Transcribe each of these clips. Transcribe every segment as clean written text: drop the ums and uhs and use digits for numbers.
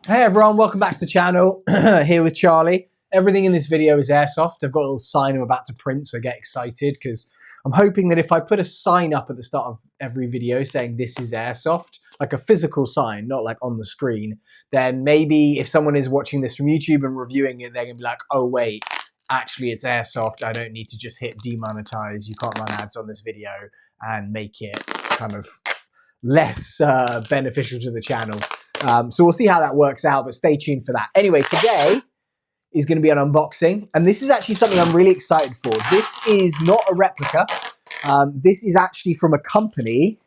Hey everyone, welcome back to the channel. Here with Charlie. Everything in this video is Airsoft. I've got a little sign I'm about to print, so get excited because I'm hoping that if I put a sign up at the start of every video saying this is Airsoft, like a physical sign, not like on the screen, then maybe if someone is watching this from YouTube and reviewing it, they're gonna be like, oh wait, actually it's Airsoft. I don't need to just hit demonetize. You can't run ads on this video and make it kind of less beneficial to the channel. So we'll see how that works out, but stay tuned for that. Anyway, today is going to be an unboxing, and this is actually something I'm really excited for. This is not a replica. This is actually from a company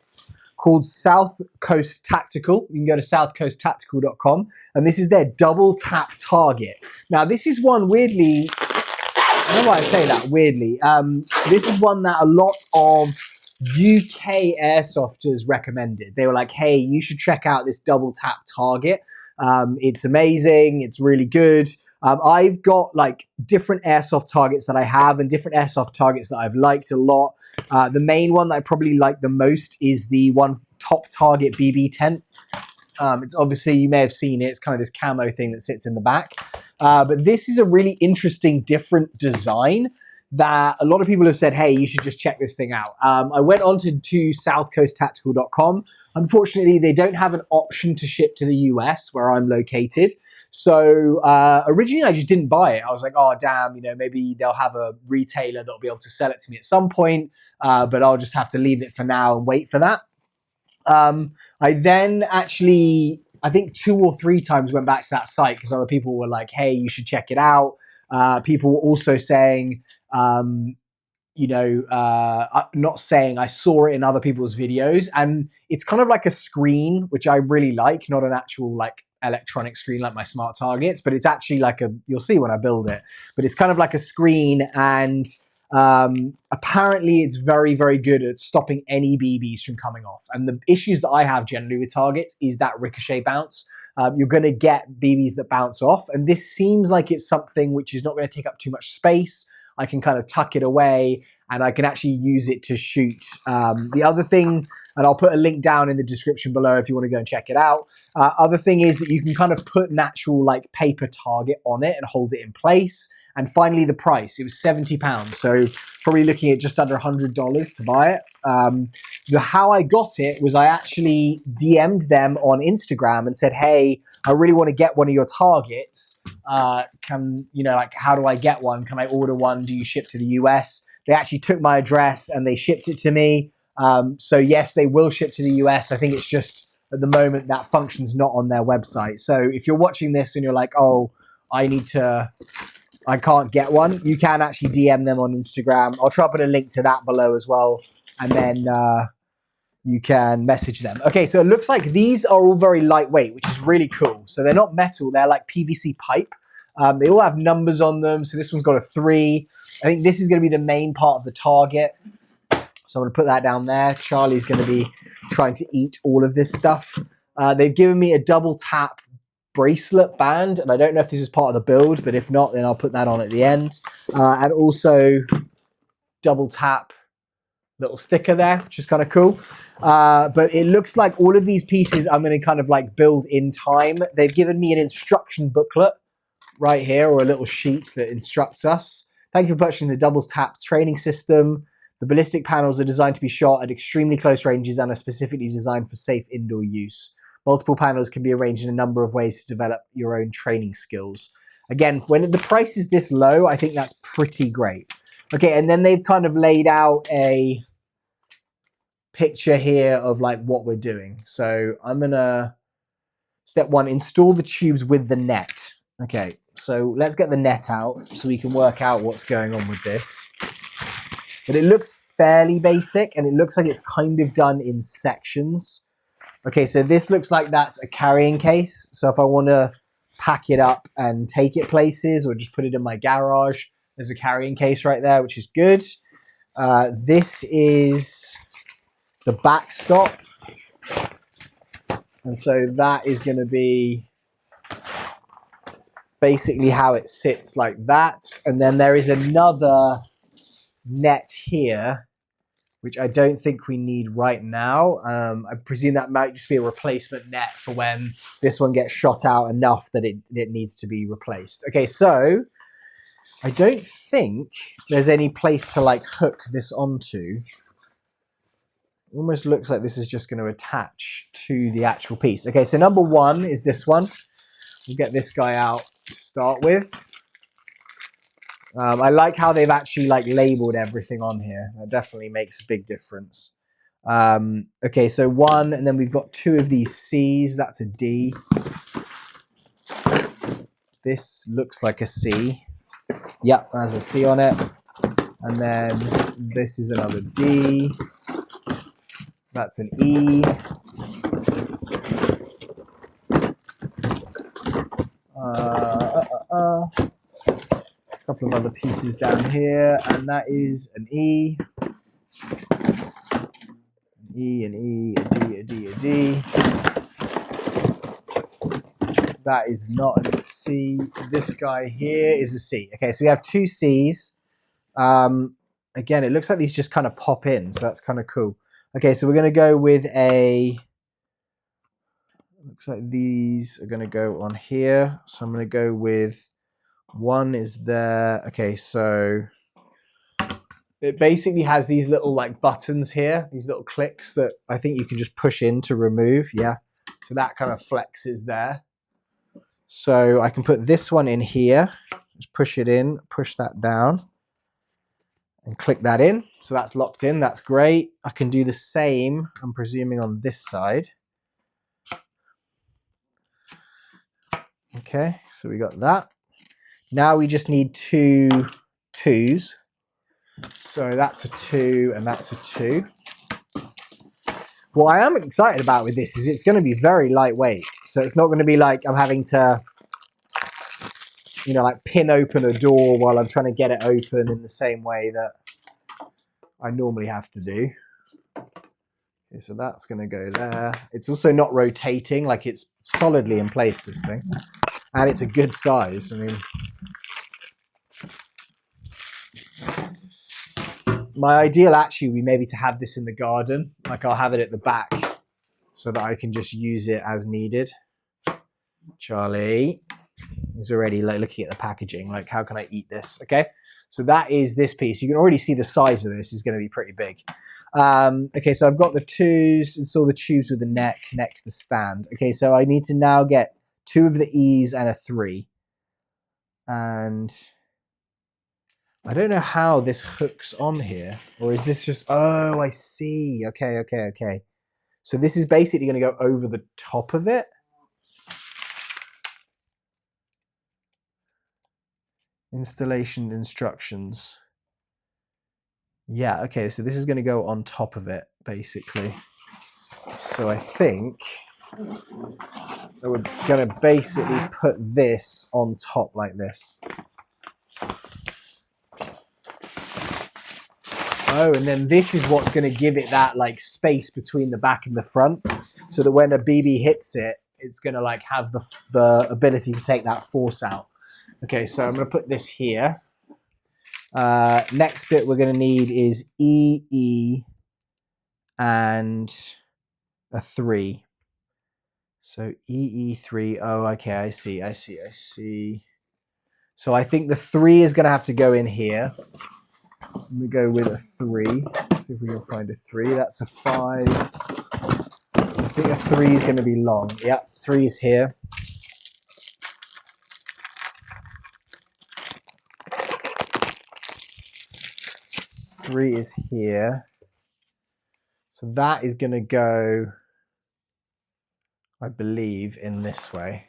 called South Coast Tactical. You can go to southcoasttactical.com, and this is their double tap target. Now, this is one weirdly, I don't know why I say that weirdly. This is one that a lot of UK airsofters recommended. They were like, hey, you should check out this double tap target. It's amazing. It's really good. I've got like different airsoft targets that I have and different airsoft targets that I've liked a lot. The main one that I probably like the most is the one Top Target BB tent. It's obviously, you may have seen it. It's kind of this camo thing that sits in the back. But this is a really interesting, different design that a lot of people have said, hey, you should just check this thing out. I went on to southcoasttactical.com. Unfortunately, they don't have an option to ship to the US where I'm located. So originally I just didn't buy it. I was like, oh, damn, you know, maybe they'll have a retailer that'll be able to sell it to me at some point, but I'll just have to leave it for now and wait for that. I then actually, I think 2 or 3 times went back to that site because other people were like, hey, you should check it out. People were also saying, not saying, I saw it in other people's videos, and it's kind of like a screen, which I really like, not an actual like electronic screen like my smart targets, but it's actually like you'll see when I build it, but it's kind of like a screen, and apparently it's very, very good at stopping any BBs from coming off. And the issues that I have generally with targets is that ricochet bounce. You're going to get BBs that bounce off, and this seems like it's something which is not going to take up too much space. I can kind of tuck it away and I can actually use it to shoot. The other thing, and I'll put a link down in the description below if you want to go and check it out. Other thing is that you can kind of put an actual like paper target on it and hold it in place. And finally, the price, it was £70. So probably looking at just under $100 to buy it. How I got it was I actually DM'd them on Instagram and said, hey, I really want to get one of your targets. How do I get one? Can I order one? Do you ship to the US? They actually took my address and they shipped it to me. So yes, they will ship to the US. I think it's just at the moment that function's not on their website. So if you're watching this and you're like, oh, I can't get one, you can actually DM them on Instagram. I'll try to put a link to that below as well. And then you can message them. Okay, so it looks like these are all very lightweight, which is really cool. So they're not metal, they're like PVC pipe. They all have numbers on them. So this one's got a 3. I think this is going to be the main part of the target. So I'm going to put that down there. Charlie's going to be trying to eat all of this stuff. They've given me a double tap bracelet band, and I don't know if this is part of the build, but if not, then I'll put that on at the end. And also double tap little sticker there, which is kind of cool. But it looks like all of these pieces I'm going to kind of like build in time. They've given me an instruction booklet right here, or a little sheet that instructs us. Thank you for purchasing the double tap training system. The ballistic panels are designed to be shot at extremely close ranges and are specifically designed for safe indoor use. Multiple panels can be arranged in a number of ways to develop your own training skills. Again, when the price is this low, I think that's pretty great. Okay, and then they've kind of laid out a picture here of like what we're doing. So I'm gonna, step 1, install the tubes with the net. Okay, so let's get the net out so we can work out what's going on with this. But it looks fairly basic, and it looks like it's kind of done in sections. Okay, so this looks like that's a carrying case. So if I want to pack it up and take it places or just put it in my garage, there's a carrying case right there, which is good. This is the backstop. And so that is going to be basically how it sits, like that. And then there is another net here which I don't think we need right now. I presume that might just be a replacement net for when this one gets shot out enough that it needs to be replaced. Okay, so I don't think there's any place to like hook this onto. Almost looks like this is just going to attach to the actual piece. Okay, so number one is this one. We'll get this guy out to start with. I like how they've actually like labeled everything on here. That definitely makes a big difference. Okay, so one, and then we've got two of these C's. That's a D. This looks like a C. Yep, has a C on it. And then this is another D. That's an E. A couple of other pieces down here, and that is an E. An E, an E, a D, a D, a D. That is not a C. This guy here is a C. Okay, so we have two C's. Again, it looks like these just kind of pop in, so that's kind of cool. Okay, so we're going to go with a... Looks like these are going to go on here. So I'm going to go with... One is there. Okay, so... It basically has these little like buttons here. These little clicks that I think you can just push in to remove. Yeah, so that kind of flexes there. So I can put this one in here. Just push it in, push that down. And click that in. So that's locked in. That's great. I can do the same, I'm presuming, on this side. Okay, so we got that. Now we just need two twos. So that's a 2 and that's a 2. What I am excited about with this is it's going to be very lightweight. So it's not going to be like I'm having to, you know, like pin open a door while I'm trying to get it open in the same way that I normally have to do. Okay, so that's going to go there. It's also not rotating, like it's solidly in place, this thing. And it's a good size. I mean, my ideal actually would be maybe to have this in the garden. Like I'll have it at the back so that I can just use it as needed. Charlie is already like looking at the packaging. Like, how can I eat this? Okay, so that is this piece. You can already see the size of this is going to be pretty big. Okay, so I've got the twos. Install the tubes with the neck next to the stand. Okay, so I need to now get 2 of the E's and a 3. And I don't know how this hooks on here. Or is this just... Oh, I see. Okay, okay, okay. So this is basically going to go over the top of it. Installation instructions. Yeah, okay, so this is going to go on top of it, basically. So I think we're going to basically put this on top like this. Oh, and then this is what's going to give it that like space between the back and the front, so that when a BB hits it, it's going to like have the ability to take that force out. Okay, so I'm going to put this here. Next bit we're going to need is E, E, and a 3. So E, E3. Oh, okay, I see, I see, I see. So I think the 3 is going to have to go in here. So I'm going to go with a 3. Let's see if we can find a 3. That's a 5. I think a 3 is going to be long. Yep, 3 is here. Three is here. So that is going to go, I believe, in this way.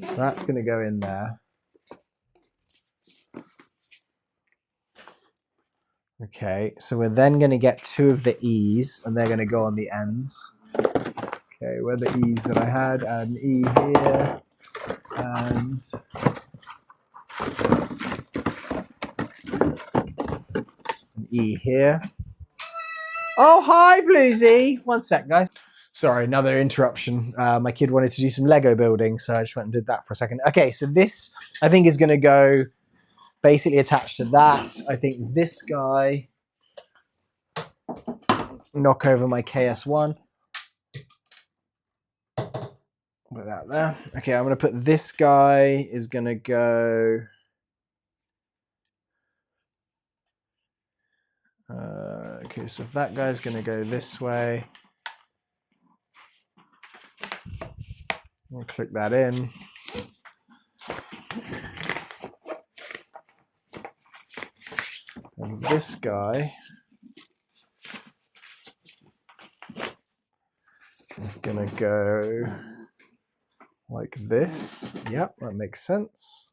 So that's going to go in there. Okay, so we're then going to get 2 of the E's, and they're going to go on the ends. Okay, where are the E's that I had? Add an E here, and an E here. Oh, hi, Bluesy. One sec, guys. Sorry, another interruption. My kid wanted to do some Lego building, so I just went and did that for a second. Okay, so this I think is going to go basically attached to that. I think this guy, knock over my KS1. Put that there. Okay, I'm going to put this guy is going to go. Okay, so that guy's going to go this way. I'll click that in. And this guy is going to go like this. Yep, that makes sense.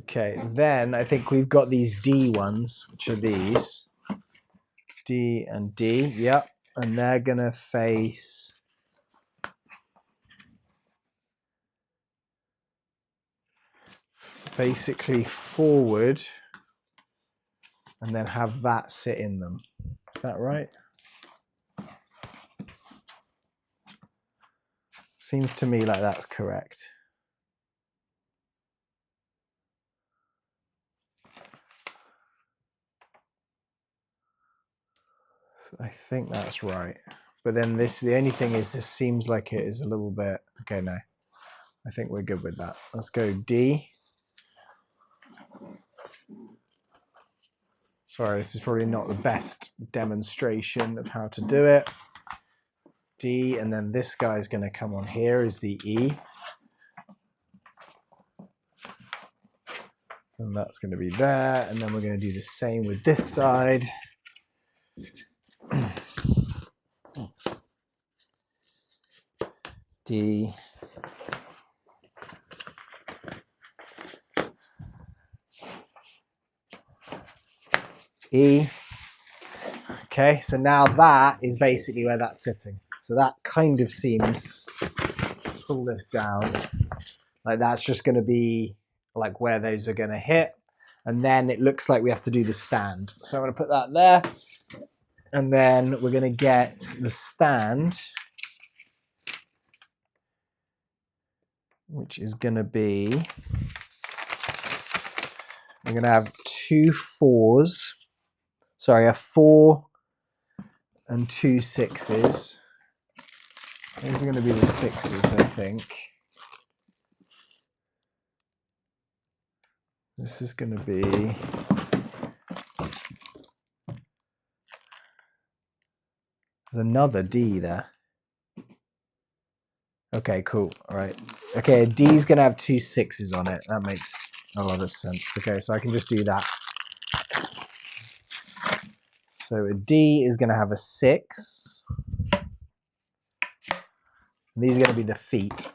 Okay, then I think we've got these D ones, which are these. D and D, yep. And they're going to face basically forward and then have that sit in them. Is that right? Seems to me like that's correct. So I think that's right. But then this, the only thing is this seems like it is a little bit, okay, no. I think we're good with that. Let's go D. Sorry, this is probably not the best demonstration of how to do it. D, and then this guy's going to come on here is the E. And that's going to be there, and then we're going to do the same with this side. D. E. Okay, so now that is basically where that's sitting. So that kind of seems, pull this down, like that's just going to be like where those are going to hit. And then it looks like we have to do the stand. So I'm going to put that there. And then we're going to get the stand, which is going to be, we're going to have 2 4s. Sorry, a 4 and 2 6s. These are going to be the 6s, I think. This is going to be, there's another D there. Okay, cool. All right. Okay, a D is going to have 2 6s on it. That makes a lot of sense. Okay, so I can just do that. So a D is going to have a 6. And these are going to be the feet.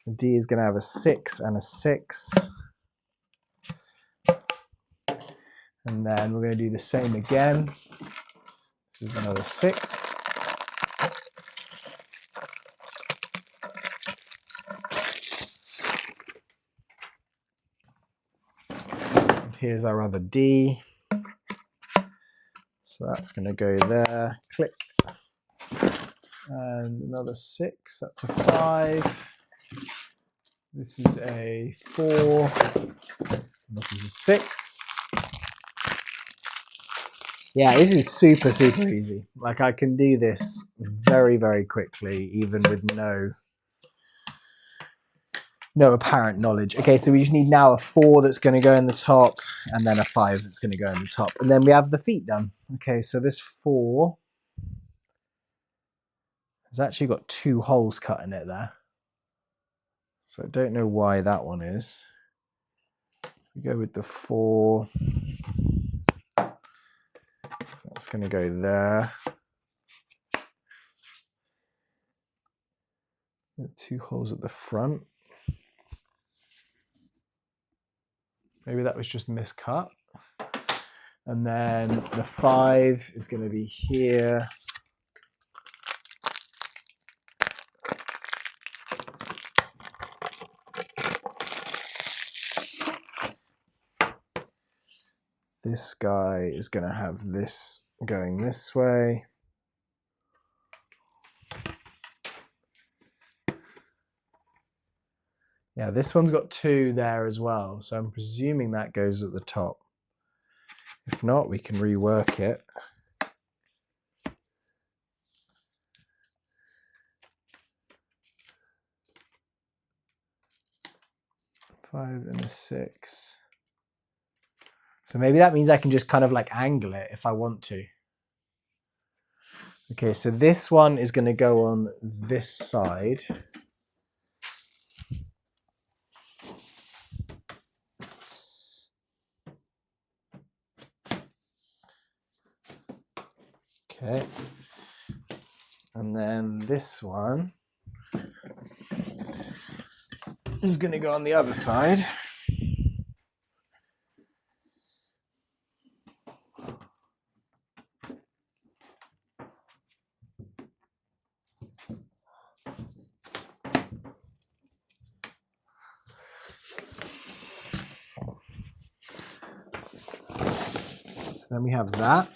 The D is going to have a 6 and a 6. And then we're going to do the same again. This is another 6. And here's our other D. So that's going to go there. Click. And another 6. That's a 5. This is a 4. This is a 6. Yeah, this is super, super easy. Like I can do this very, very quickly, even with no apparent knowledge. Okay, so we just need now a 4 that's going to go in the top, and then a 5 that's going to go in the top. And then we have the feet done. Okay, so this 4 has actually got 2 holes cut in it there. So I don't know why that one is. We go with the 4. That's going to go there. 2 holes at the front. Maybe that was just miscut. And then the 5 is going to be here. This guy is going to have this going this way. Yeah, this one's got 2 there as well, so I'm presuming that goes at the top. If not, we can rework it. Five and a 6. So maybe that means I can just kind of like angle it if I want to. Okay, so this one is going to go on this side. Okay. And then this one is going to go on the other side. So then we have that.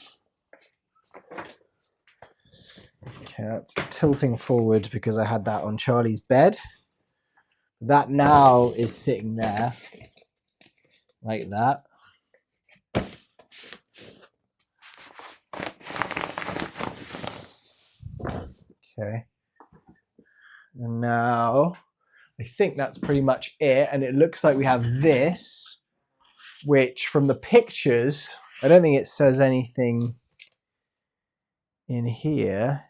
Okay, that's tilting forward because I had that on Charlie's bed. That now is sitting there like that. Okay. And now I think that's pretty much it. And it looks like we have this, which from the pictures, I don't think it says anything in here.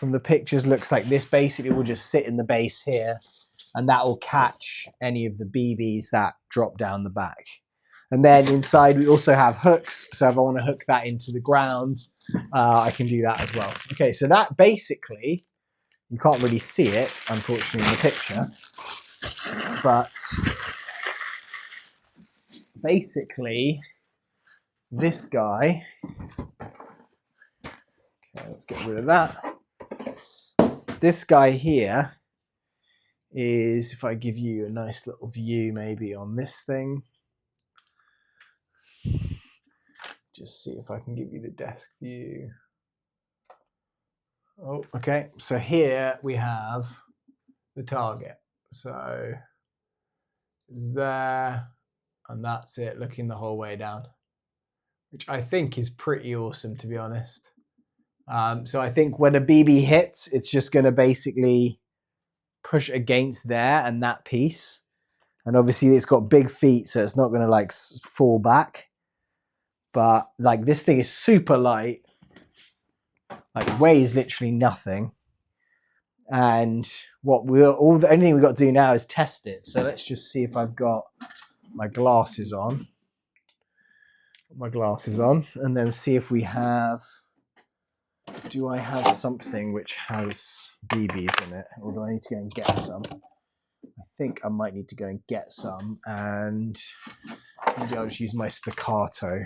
From the pictures, looks like this basically will just sit in the base here, and that will catch any of the BBs that drop down the back. And then inside we also have hooks, so if I want to hook that into the ground, I can do that as well. Okay, so that basically, you can't really see it, unfortunately, in the picture, but basically this guy, okay, let's get rid of that. This guy here is, if I give you a nice little view maybe on this thing, just see if I can give you the desk view. Oh, okay, so here we have the target. So it's there, and that's it, looking the whole way down, which I think is pretty awesome, to be honest. So I think when a BB hits, it's just going to basically push against there and that piece. And obviously it's got big feet, so it's not going to like fall back. But like this thing is super light, like weighs literally nothing. And the only thing we've got to do now is test it. So let's just see if I've got my glasses on. And then see if we have, do I have something which has BBs in it, or do I need to go and get some? I think I might need to go and get some, and maybe I'll just use my Staccato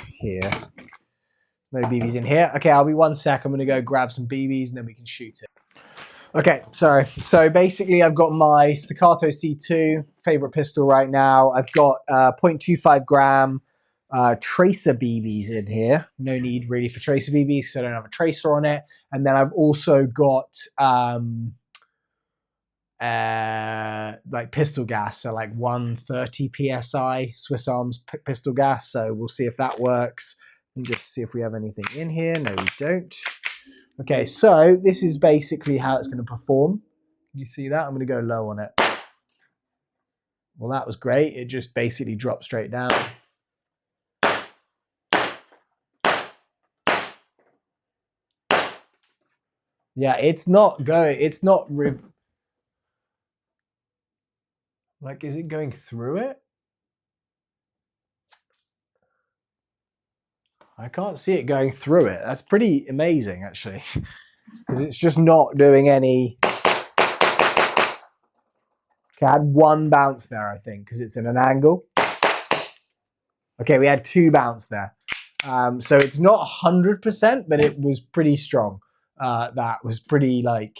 here. No BBs in here. Okay, I'll be 1 sec. I'm going to go grab some BBs and then we can shoot it. Okay, sorry. So basically I've got my Staccato C2, favorite pistol right now. I've got 0.25 gram tracer BBs in here. No need really for tracer BBs because I don't have a tracer on it. And then I've also got like pistol gas, so like 130 psi Swiss Arms pistol gas. So we'll see if that works. And just see if we have anything in here. No, we don't. Okay, so this is basically how it's going to perform. Can you see that? I'm going to go low on it. Well, that was great. It just basically dropped straight down. Yeah, it's not going, it's not, like, is it going through it? I can't see it going through it. That's pretty amazing, actually, because it's just not doing any. Okay, I had 1 bounce there, I think, because it's in an angle. Okay, we had 2 bounce there. So it's not 100%, but it was pretty strong. That was pretty, like,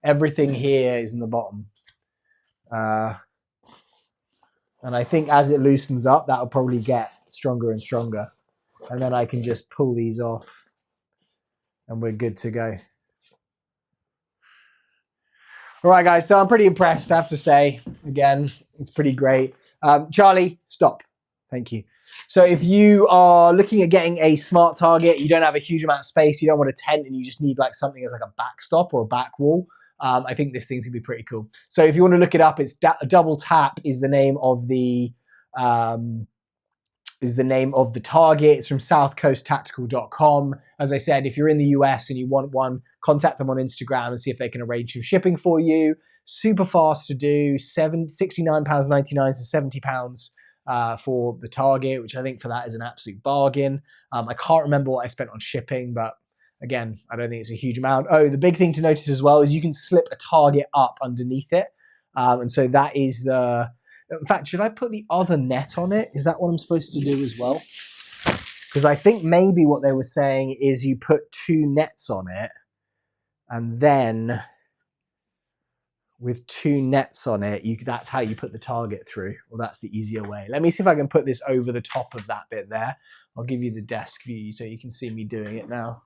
everything here is in the bottom. And I think as it loosens up, that'll probably get stronger and stronger. And then I can just pull these off and we're good to go. All right, guys, so I'm pretty impressed, I have to say. Again, it's pretty great. Charlie, stop. Thank you. So if you are looking at getting a smart target, you don't have a huge amount of space, you don't want a tent, and you just need like something as like a backstop or a back wall, I think this thing's gonna be pretty cool. So if you want to look it up, it's Double Tap is the name of the target. It's from southcoasttactical.com. As I said, if you're in the US and you want one, contact them on Instagram and see if they can arrange some shipping for you. Super fast to do, £69.99 to £70 for the target, which I think for that is an absolute bargain. I can't remember what I spent on shipping, but again, I don't think it's a huge amount. Oh, the big thing to notice as well is you can slip a target up underneath it. And so that is the... In fact, should I put the other net on it? Is that what I'm supposed to do as well? Because I think maybe what they were saying is you put 2 nets on it, and then with 2 nets on it, that's how you put the target through. Well, that's the easier way. Let me see if I can put this over the top of that bit there. I'll give you the desk view so you can see me doing it now.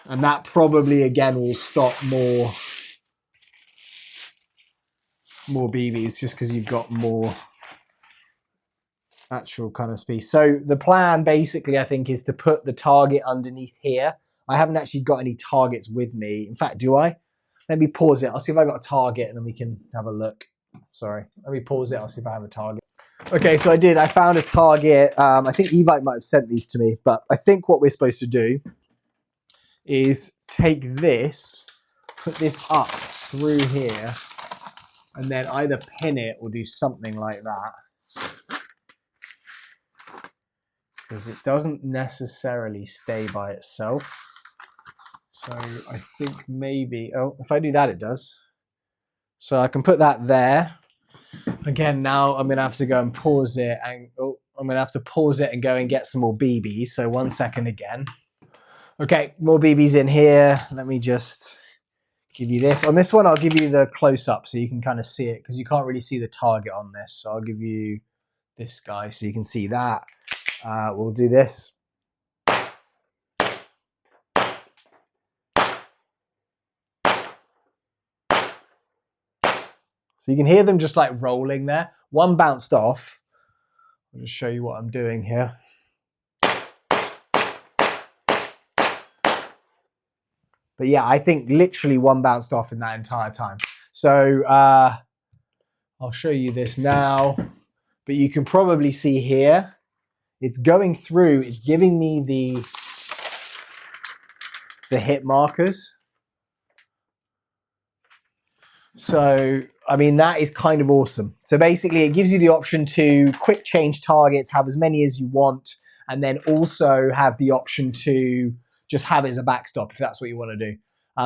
And that probably, again, will stop more BBs just because you've got more actual kind of space. So the plan basically, I think, is to put the target underneath here. I haven't actually got any targets with me. In fact, do I? Let me pause it. I'll see if I got a target and then we can have a look. Sorry. Let me pause it. I'll see if I have a target. Okay, so I did. I found a target. I think Evite might have sent these to me, but I think what we're supposed to do is take this, put this up through here, and then either pin it or do something like that. Because it doesn't necessarily stay by itself. So I think maybe, oh, if I do that, it does. So I can put that there. Again, now I'm gonna have to go and pause it, and I'm gonna have to pause it and go and get some more BBs. So 1 second again. Okay, more BBs in here. Let me just give you this. On this one, I'll give you the close-up so you can kind of see it, because you can't really see the target on this. So I'll give you this guy so you can see that. We'll do this. So you can hear them just like rolling there. One bounced off. I'll just show you what I'm doing here. But yeah, I think literally one bounced off in that entire time. So I'll show you this now. But you can probably see here, it's going through, it's giving me the hit markers. So, I mean, that is kind of awesome. So basically it gives you the option to quick change targets, have as many as you want, and then also have the option to just have it as a backstop if that's what you want to do.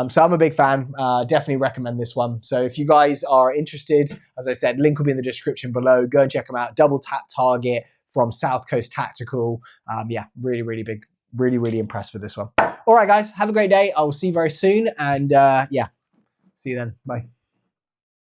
So I'm a big fan, definitely recommend this one. So if you guys are interested, as I said, link will be in the description below. Go and check them out. Double Tap Target from South Coast Tactical. Yeah, really big, really impressed with this one. All right, guys, have a great day. I will see you very soon. And yeah, see you then. Bye.